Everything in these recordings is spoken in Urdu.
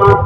5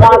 5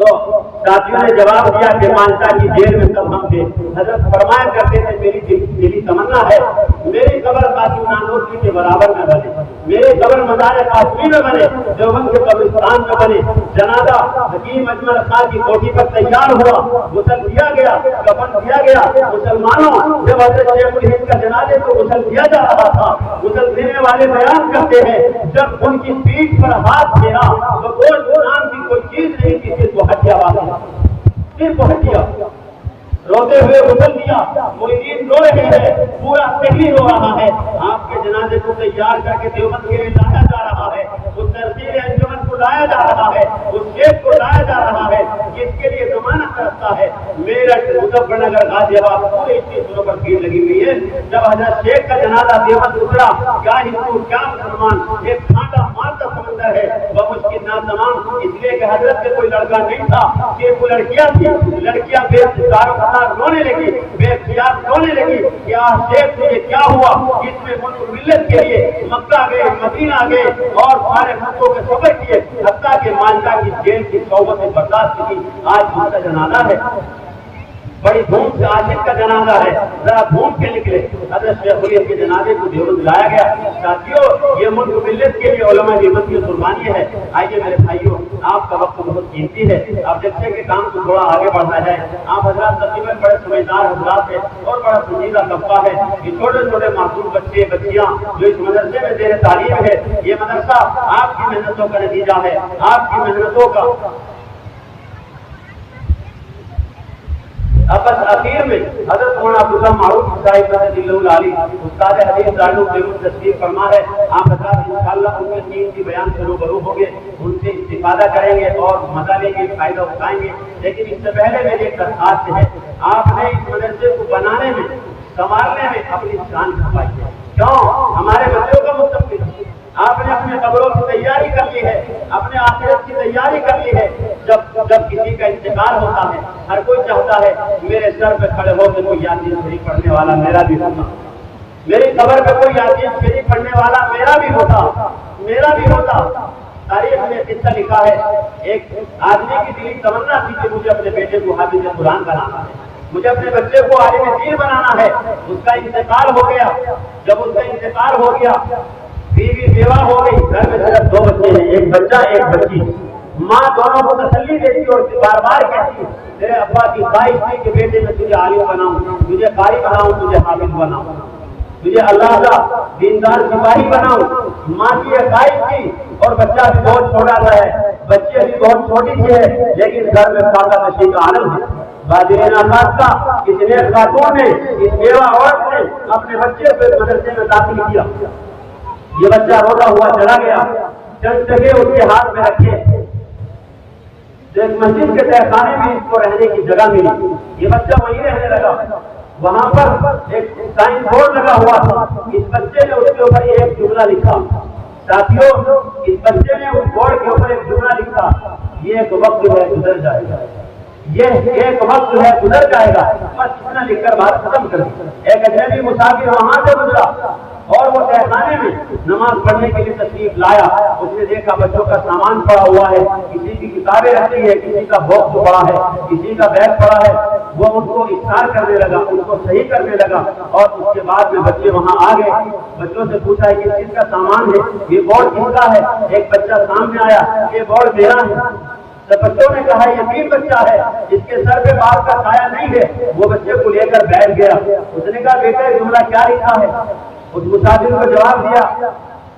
تو ساتھیوں نے جواب دیا کہ مانتا کی جیل میں سب ہم تھے. حضرت فرمایا کرتے تھے میری تمنا ہے میری قبر قاسم نانوتری کے برابر میں بنے, میری قبر مزار قاسمی میں بنے, دیوبند کے قبرستان میں بنے. جنازہ حکیم اجمل خان کی کوٹھی پر تیار ہوا, غسل دیا گیا, کفن دیا گیا. مسلمانوں جب حضرت شیخ الہند کا جنازے کو غسل دیا جا رہا تھا, غسل دینے والے بیان کرتے ہیں جب ان کی پیٹھ پر ہاتھ پھیرا تو گوشت نام کی کوئی چیز نہیں تھی, صرف وہ ہڈیاں والی, صرف وہ ہڈیاں. روتے ہوئے غسل دیا, مریدین رو رہے ہیں, پورا شہر رو رہا ہے. آپ کے جنازے کو تیار کر کے دیوبند کے لیے لایا جا رہا ہے, اس ترتیب انجمن کو لایا جا رہا ہے, اس شیخ کو لایا جا رہا ہے جس کے لیے زمانہ کرتا ہے. میرٹھ, مظفر نگر, غازی آباد پورے اسٹیشنوں پر بھیڑ لگی ہوئی ہے. جب حضرت شیخ کا جنازہ دیوبند اترا, کیا ہندو کیا مسلمان, ایک کھاٹا مارتا سمندر ہے, وہ مشکل نہ تمام. اس لیے کہ حضرت کے کوئی لڑکا نہیں تھا, صرف وہ لڑکیاں تھی. لڑکیاں بے رونے لگی, بے اختیار رونے لگی. کیا شیخ سے یہ کیا ہوا؟ اس میں ملک ملت کے لیے مکہ گئے, مدینہ گئے اور سارے ملکوں کے سفر کیے, حتیٰ کہ مالٹا کی جیل کی صحبت برداشت کی. آج اس کا جنازہ ہے, بڑی دھوم سے عاشق کا جنازہ ہے, ذرا گھوم کے نکلے. حضرت شیخ الہند کے جنازے کو دیوبند لایا گیا. ساتھیوں, یہ ملک ملت کے لیے علماء دیوبند کی قربانی ہے. آئیے میرے بھائیوں, آپ کا وقت بہت قیمتی ہے, اب دیکھتے کہ کام کو تھوڑا آگے بڑھنا جائے. آپ حضرات تقریباً بڑے سمجھدار حضرات ہیں اور بڑا سنجیدہ طبقہ ہے. یہ چھوٹے چھوٹے معصوم بچے بچیاں جو اس مدرسے میں زیر تعلیم ہے, یہ مدرسہ آپ کی محنتوں کا نتیجہ ہے, آپ کی محنتوں کا. اب بس اخیر میں حضرت مولانا عبداللہ معروف صاحب رضی اللہ علیہ استاد حدیث دارالعلوم تشریف فرما ہے. آپ حضرات انشاءاللہ ان کے دین کی بیان سے روبرو ہوں گے, ان سے استفادہ کریں گے اور مزہ لیں گے, فائدہ اٹھائیں گے. لیکن اس سے پہلے میری ایک درخواست ہے, آپ نے اس مدرسے کو بنانے میں, سنبھالنے میں اپنی جان کھپائی ہے. کیوں؟ ہمارے بچوں کا مستقبل. آپ نے اپنے قبروں کی تیاری کر لی ہے, اپنے آخرت کی تیاری کر لی ہے. جب کسی کا انتقال ہوتا ہے, ہر کوئی چاہتا ہے میرے سر پہ کھڑے ہو کے کوئی یاسین شریف پڑھنے والا میرا بھی ہوتا, میری قبر پہ کوئی یاسین شریف پڑھنے والا میرا بھی ہوتا. تاریخ میں قصہ لکھا ہے, ایک آدمی کی دلی تمنا تھی کہ مجھے اپنے بیٹے کو حافظ قرآن بنانا ہے, مجھے اپنے بچے کو عالم دین بنانا ہے. اس کا انتقال ہو گیا. جب اس کا انتقال ہو گیا, بیوی بیوہ ہو گئی, گھر میں صرف 2 بچے ہیں, ایک بچہ ایک بچی. ماں دونوں کو تسلی دیتی اور بار بار کہتی, میرے ابا کی خواہش تھی کہ بیٹے میں تجھے عالم بناؤں, تجھے قاری بناؤں, تجھے حافظ بناؤں, تجھے اللہ کا دیندار سپاہی بناؤں. ماں کی یہ خواہش تھی اور بچہ بھی بہت چھوٹا سا ہے, بچے بھی بہت چھوٹی سی ہے, لیکن گھر میں فاقہ نشی کا عالم ہے. بادرین آباد کا اس نیک خاتون نے, اس بیوہ عورت نے اپنے بچے کو مدرسے میں داخل کیا. یہ بچہ روتا ہوا چلا گیا, چند جگہ اس کے ہاتھ میں رکھے. ایک مسجد کے تہہ خانے میں اس کو رہنے کی جگہ ملی. یہ بچہ وہیں رہنے لگا. وہاں پر ایک سائن بورڈ لگا ہوا تھا. اس بچے نے اس کے اوپر ایک جملہ لکھا. ساتھیوں, اس بچے نے اس بورڈ کے اوپر ایک جملہ لکھا, یہ ایک وقت ہے گزر جائے گا, یہ ایک وقت ہے گزر جائے گا. بس اتنا لکھ کر بات ختم کر دی. ایک اجنبی مسافر وہاں سے گزرا اور وہ تہخانے میں نماز پڑھنے کے لیے تشریف لایا. اس نے دیکھا بچوں کا سامان پڑا ہوا ہے, کسی کی کتابیں رکھی ہے, کسی کا باکس پڑا ہے, کسی کا بیگ پڑا ہے. وہ ان کو اشار کرنے لگا, ان کو صحیح کرنے لگا. اور اس کے بعد میں بچے وہاں آ گئے. بچوں سے پوچھا کہ کس کا سامان ہے, یہ بورڈ کس کا ہے. ایک بچہ سامنے آیا, یہ بورڈ میرا ہے. بچوں نے کہا یہ 3 بچہ ہے, اس کے سر پہ بات کا سایہ نہیں ہے. وہ بچے کو لے کر بیٹھ گیا. اس نے کہا بیٹا جملہ کیا لکھا ہے. اس مسافر کو جواب دیا,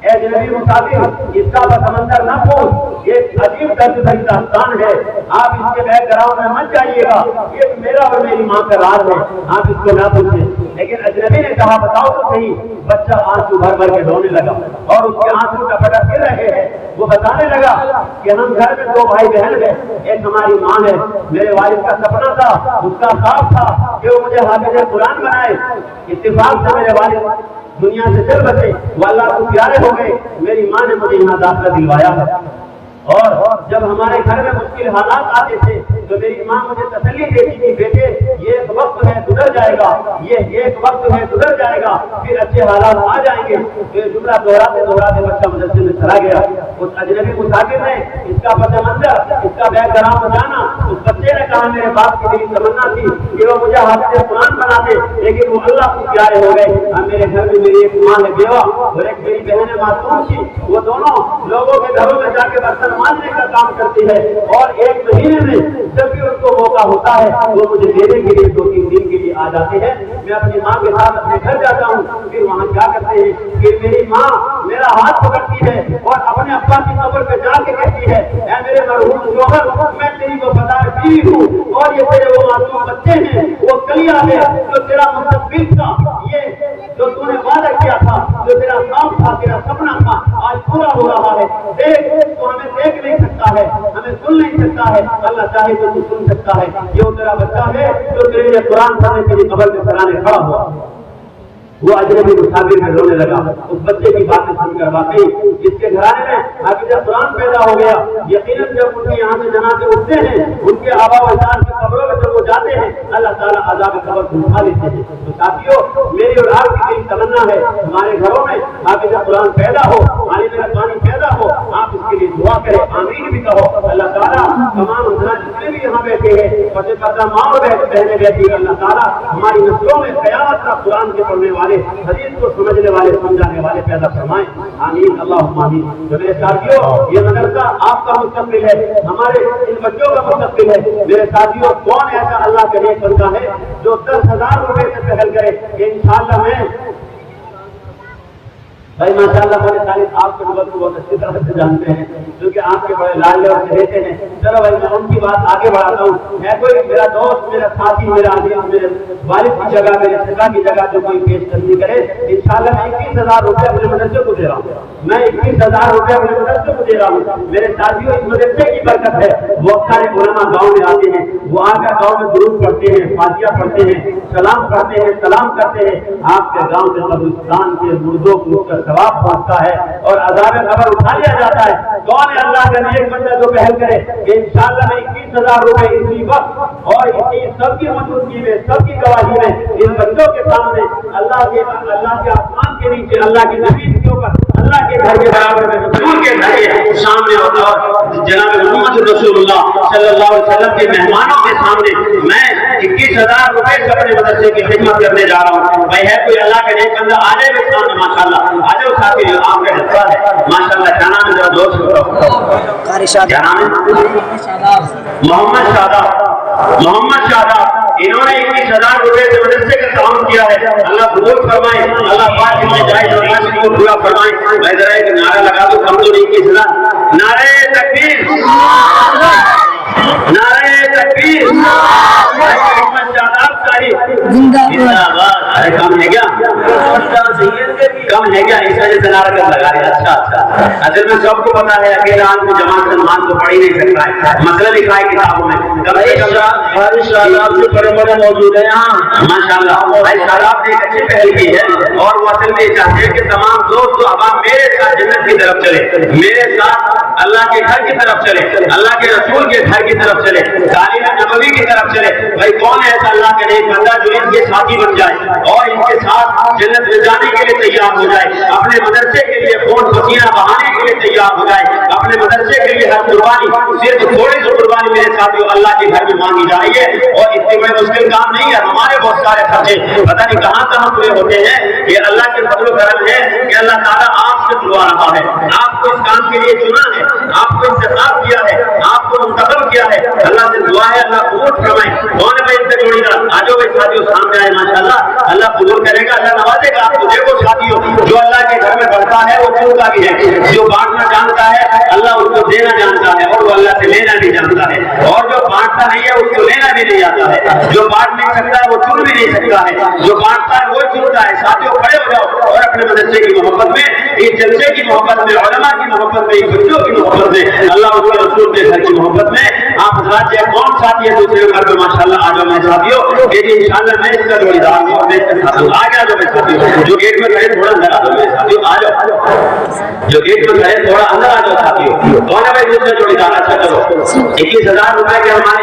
اے جنبی مسافر, اس کا سمندر نہ پوچھ, یہ عجیب درد بھری داستان ہے, آپ اس کے بیک گراؤنڈ میں مت جائیے گا, یہ میرا اور میری ماں کا راز ہے, آپ اس کو نہ پوچھیں. لیکن اجنبی نے کہا بتاؤ تو صحیح. بچہ آنسو بھر بھر کے رونے لگا اور اس کے آنسو ٹپٹا گر رہے ہیں. وہ بتانے لگا کہ ہم گھر میں 2 بھائی بہن ہیں, ایک ہماری ماں ہے, میرے والد کا سپنا تھا, اس کا خواب تھا کہ وہ مجھے حافظ قرآن بنائے. اتفاق سے میرے والد دنیا سے چل بسے, وہ اللہ کو پیارے ہو گئے. میری ماں نے مجھے یہاں داخلہ دلوایا ہے. اور جب ہمارے گھر میں مشکل حالات آتے تھے تو میری ماں مجھے تسلی دیتی تھی, بیٹے یہ ایک وقت وقت ہے گزر جائے گا، یہ ایک وقت ہے گزر جائے گا، پھر اچھے حالات آ جائیں گے۔ یہ جملہ دوہراتے بچہ مدرسے میں چلا گیا، اس اجنبی مسافر نے اس کا پس منظر، اس کا بیک گراؤنڈ جانا، اس بچے نے کہا میرے باپ کی میری تمنا تھی کہ وہ مجھے حافظ قرآن بناتے، لیکن وہ اللہ کو پیارے ہو گئے۔ اب میرے گھر میں میری ایک ماں ہے بیوہ اور ایک میری بہن معصوم تھی، وہ دونوں لوگوں کے گھروں میں جا کے برتن مانجنے کا کام کرتی ہے، اور ایک مہینے میں جب بھی اس کو موقع ہوتا ہے وہ مجھے دینے کے لیے 2-3 دن کے لیے آ جاتے ہیں۔ میں اپنی ماں کے ساتھ اپنے گھر جاتا ہوں، پھر وہاں کیا کرتے ہیں کہ میری ماں میرا ہاتھ پکڑتی ہے اور اپنے ابا کی قبر پہ جا کے کہتی ہے اے میرے مرحوم شوہر، میں تیری وفادار بیوی ہوں اور یہ تیرے وہ معصوم بچے ہیں، وہ کلیہ ہے جو تیرا مستقبل تھا، یہ جو تو نے وعدہ کیا تھا، جو تیرا خواب تھا، تیرا سپنا تھا، آج پورا ہو رہا ہے۔ دیکھ تو ہمیں دیکھ نہیں سکتا ہے، ہمیں سن نہیں سکتا ہے، اللہ چاہے تو سن سکتا ہے۔ یہ وہ تیرا بچہ ہے جو تیرے لیے قرآن پڑھنے کے لیے قبر کے سرانے کھڑا ہوا۔ وہ اجنبی مسافر میں رونے لگا اس بچے کی باتیں سن کر۔ واقعی جس کے گھرانے میں حافظ قرآن پیدا ہو گیا، یقیناً جب ان کے یہاں سے جنازے اٹھتے ہیں، ان کے آبا و اجداد کی قبروں میں جب وہ جاتے ہیں، اللہ تعالیٰ عذاب قبر کو اٹھا لیتے ہیں۔ تو ساتھیوں، میری اور آپ کی دل تمنا ہے ہمارے گھروں میں حافظ قرآن پیدا ہو، عالم ربانی پیدا ہو۔ آپ اس کے لیے دعا کریں، آمین بھی کہو۔ اللہ تعالیٰ تمام حضرات جتنے بھی یہاں بیٹھے ہیں، پردے پردہ ماں اور بہنیں بیٹھی ہیں، اللہ تعالیٰ ہماری نسلوں میں قیامت کا قرآن کے پڑھنے والے، حدیث کو سمجھنے والے، سمجھانے والے پیدا فرمائیں، آمین اللہم آمین۔ تو میرے ساتھیوں، یہ مدرسہ آپ کا مستقبل ہے، ہمارے ان بچوں کا مستقبل ہے۔ میرے ساتھیوں، کون ایسا اللہ کے نیک بندہ ہے جو 10,000 روپے سے پہل کرے کہ انشاءاللہ میں بھائی ماشاءاللہ بڑے طالب آپ کے نوبت کو بہت اچھی طرح سے جانتے ہیں، کیونکہ آپ کے بڑے لال اور رہتے ہیں۔ چلو بھائی میں ان کی بات آگے بڑھاتا ہوں۔ میں کوئی میرا دوست، میرا ساتھی، میرا عزیز، میرے والد کی جگہ، میرے پتا کی جگہ جو کوئی پیش قدمی کرے، انشاءاللہ میں 21,000 روپے اپنے مدرسے کو دے رہا ہوں۔ میں 21,000 روپے اپنے مدرسے کو دے رہا ہوں۔ میرے ساتھیوں، اس مدرسے کی برکت ہے، بہت سارے علماء گاؤں میں آتے ہیں، وہ آ کر گاؤں میں درود پڑھتے ہیں، فاتحہ پڑھتے ہیں، سلام پڑھتے ہیں، سلام کرتے ہیں۔ آپ کے گاؤں کے قبرستان کے مردوں کو اس کا ثواب پہنچتا ہے اور عذاب قبر اٹھا لیا جاتا ہے۔ کون ہے اللہ کا نیک بندہ جو پہل کرے کہ انشاءاللہ میں 21,000 روپے اسی وقت اور اسی سب کی موجودگی میں، سب کی گواہی میں، ان بچوں کے سامنے اللہ کے آسمان کے نیچے، اللہ کی زمین کے اوپر، اللہ کے گھر کے برابر میں، رسول کے گھر کے سامنے ہوتا اور جناب محمد رسول اللہ صلی اللہ علیہ وسلم کے مہمانوں کے سامنے میں 21,000 روپے سے اپنے مدرسے کی خدمت کرنے جا رہا ہوں۔ بھائی ہے کوئی اللہ کے نیک بندہ؟ آ جائے میرے سامنے، ماشاءاللہ آ جاؤ ساتھی، آپ کا حصہ ہے ماشاءاللہ۔ کیا نام ہے ذرا دوست بتاؤ، کیا نام ہے؟ محمد شاداب۔ محمد شاداب، انہوں نے 21,000 روپے سے مدرسے کا تعاون کیا ہے۔ اللہ قبول فرمائے، اللہ پاک میں جائز اور ناصر کو پورا فرمائے۔ میں ذرا ایک نعرہ لگا دوں، کم تو نہیں 21,000۔ نعرہ تکبیر، نعرہ تکبیر، محمد شاداب صاحب زندہ باد۔ ارے کم ہے کیا؟ کم ہے کیا؟ اس وجہ سے نعرہ کم لگا رہے۔ اچھا اچھا، اصل میں سب کو پتا ہے اکیلا آدمی جماعت سے نماز تو پڑھ ہی نہیں سکتا ہے، مسئلہ لکھا ہے کتابوں میں۔ بھائی شاداب سے بڑے بڑے موجود ہیں یہاں ماشاءاللہ۔ بھائی شاداب نے ایک اچھی پہل کی ہے اور وہ اصل میں یہ چاہتے ہیں کہ تمام دوست و احباب میرے ساتھ جنت کی طرف چلے، میرے ساتھ اللہ کے گھر کی طرف چلے، اللہ کے رسول کے گھر کی طرف چلے، تعلیم نبوی کی طرف چلے۔ بھائی کون ہے ایسا اللہ کے نیک بندہ جو ان کے ساتھی بن جائے اور ان کے ساتھ جنت میں جانے کے لیے تیار ہو جائے، اپنے مدرسے کے لیے خون پسینہ بہانے کے لیے تیار ہو جائے، اپنے مدرسے کے لیے ہر قربانی، صرف تھوڑی سی قربانی میرے ساتھیوں اللہ کے گھر میں مانگی جائے اور اس سے کوئی مشکل کام نہیں ہے۔ ہمارے بہت سارے خرچے پتہ نہیں کہاں کہاں پورے ہوتے ہیں، یہ اللہ کے فضل و کرم ہے کہ اللہ تعالیٰ آپ سے دعا رہا ہے، آپ کو اس کام کے لیے چنا ہے، آپ کو انتخاب کیا ہے، آپ کو منتخب کیا ہے۔ اللہ سے دعا ہے اللہ قبول فرمائے۔ کون ہے بھائی ان سے جوڑی گا؟ آ جاؤ بھائی ساتھیوں سامنے آئے، ماشاءاللہ اللہ قبول کرے گا، اللہ نوازے گا آپ کو۔ دیکھو ساتھیوں، جو اللہ کے گھر میں بڑھتا ہے وہ چنتا بھی ہے، جو بانٹنا جانتا ہے اللہ اس کو دینا جانتا ہے اور وہ اللہ سے لینا بھی جانتا ہے، اور جو بانٹتا نہیں ہے اس کو لینا بھی نہیں آتا ہے، جو بانٹ نہیں سکتا ہے وہ چن بھی نہیں سکتا ہے، جو بانٹتا ہے وہ چنتا ہے۔ ساتھیوں کھڑے ہو جاؤ اور اپنے مدرسے کی محبت میں، اس جلسے کی محبت میں، علماء کی محبت میں، بچوں کی محبت میں، اللہ اس کے رسول کے گھر کی محبت میں آپ حضرات یہ کون ساتھی ہے دوسرے گھر میں ماشاءاللہ آ جاؤ میں ساتھیوں، یہ انشاءاللہ میں اس کا جوڑی دار ہوں اور میں اس کے ساتھ ہوں۔ آ جاؤ میں ساتھیوں، جو گیٹ میں کھڑے تھوڑا اندر آ جاؤ میرے ساتھیوں، آ جاؤ جو گیٹ میں کھڑے تھوڑا اندر آ جاؤ ساتھیوں۔ کون ہے بھائی دوسرا جوڑی دار؟ اچھا چلو 21,000 روپے کے ہمارے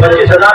25,000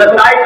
27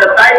27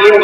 3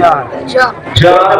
4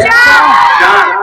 4।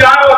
4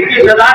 21,000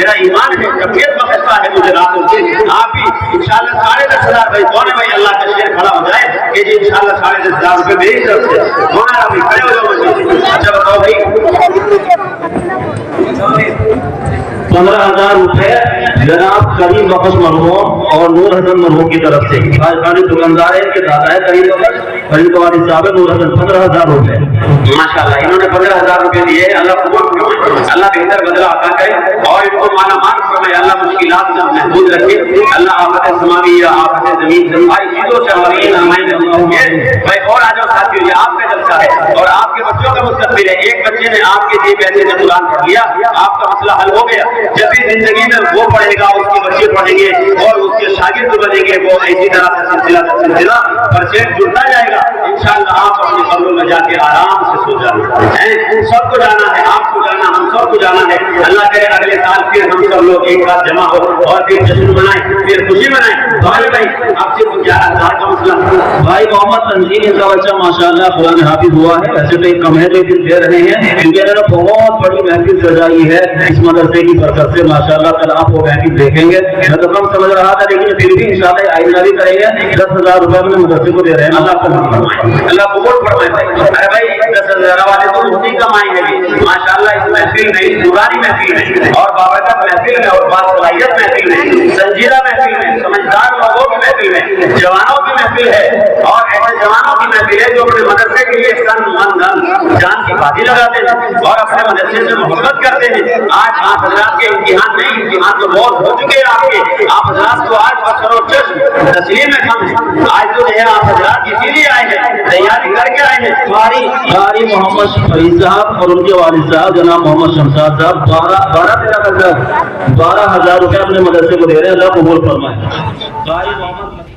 میرا ایمان ہے کفیت بخشتا ہے مجھے راتوں سے آپ بھی انشاءاللہ 10,500 بھائی کون ہے بھائی اللہ کا شیر کھڑا ہو جائے کہ جی انشاءاللہ 10,500 روپے میری طرف سے کون ہے ابھی کھڑے ہو جاؤ مجھے اچھا بتاؤ بھائی 15,000 روپے جناب کریم بخش مرحوم اور نور حسن مرحوم کی طرف سے خالی دکاندار ہے کہ دادا ہے کریم بخش فرید قواری صاحب نور حسن 15,000 روپے ماشاءاللہ انہوں نے 15,000 روپے دیے اللہ قبول فرمائے اللہ بہتر بدلہ عطا کرے اور ان کو مالا مال فرمائے اللہ مشکلات سے محفوظ رکھے اللہ آفت سماوی یا آفت زمین سے بھائی چیزوں سے ہماری بھائی اور آ جاؤ ساتھیوں یہ آپ کا جلسہ ہے اور آپ کے بچوں کا مستقبل ہے ایک بچے نے آپ کے دیے پیسے سے قرآن پڑھ لیا آپ کا مسئلہ حل ہو گیا جب بھی زندگی میں وہ پڑھے گا اس کے بچے پڑھیں گے اور اس کے شاگرد بنیں گے وہ اسی طرح سے سلسلہ پرچیز جڑتا جائے گا انشاءاللہ آپ اپنے قبروں میں جا کے آرام سے سو جانا سب کو جانا ہے آپ کو جانا ہم سب کو جانا ہے اللہ کرے اگلے سال پھر ہم سب لوگ ایک ساتھ جمع ہو اور پھر جشن منائیں پھر خوشی منائیں بھائی آپ سے 11,000 کا مسئلہ بھائی محمد تنظیم ان کا بچہ ماشاءاللہ قرآن حافظ ہوا ہے ویسے تو ایک کم ہے لیکن دے رہے ہیں کیونکہ انہوں نے بہت بڑی محفل سجائی ہے اس مدرسے کی برکت سے ماشاءاللہ کل آپ وہ محفل دیکھیں گے میں تو کم سمجھ رہا تھا لیکن پھر بھی انشاءاللہ آئندہ بھی کریں گے 10,000 روپے اپنے مدرسے کو دے رہے ہیں اللہ کو اللہ قبول فرمائے ارے بھائی 10,000 والے تو اسی کمائی ہے ماشاءاللہ اس محفل میں پرانی محفل میں اور بابرکت محفل میں اور باصلاحیت محفل میں سنجیدہ محفل میں سمجھدار لوگوں کی محفل میں جوانوں کی محفل ہے اور ایسے جوانوں کی محفل ہے جو اپنے مدرسے کے لیے تن من دھن جان کی بازی لگاتے ہیں اور اپنے مدرسے سے محبت کرتے ہیں آج آپ حضرات کے امتحان نہیں امتحان تو بہت ہو چکے ہیں آپ حضرات کو آج اثر و چشم تسلیم میں کم ہے آج تو جو ہے آپ حضرات اسی لیے آئے ہیں تیاری کر کے آئے ہیں قاری محمد فرید صاحب اور ان کے والد صاحب جناب محمد شمشاد صاحب 12,000 روپے اپنے مدرسے کو دے رہے ہیں اللہ قبول فرمائے قاری محمد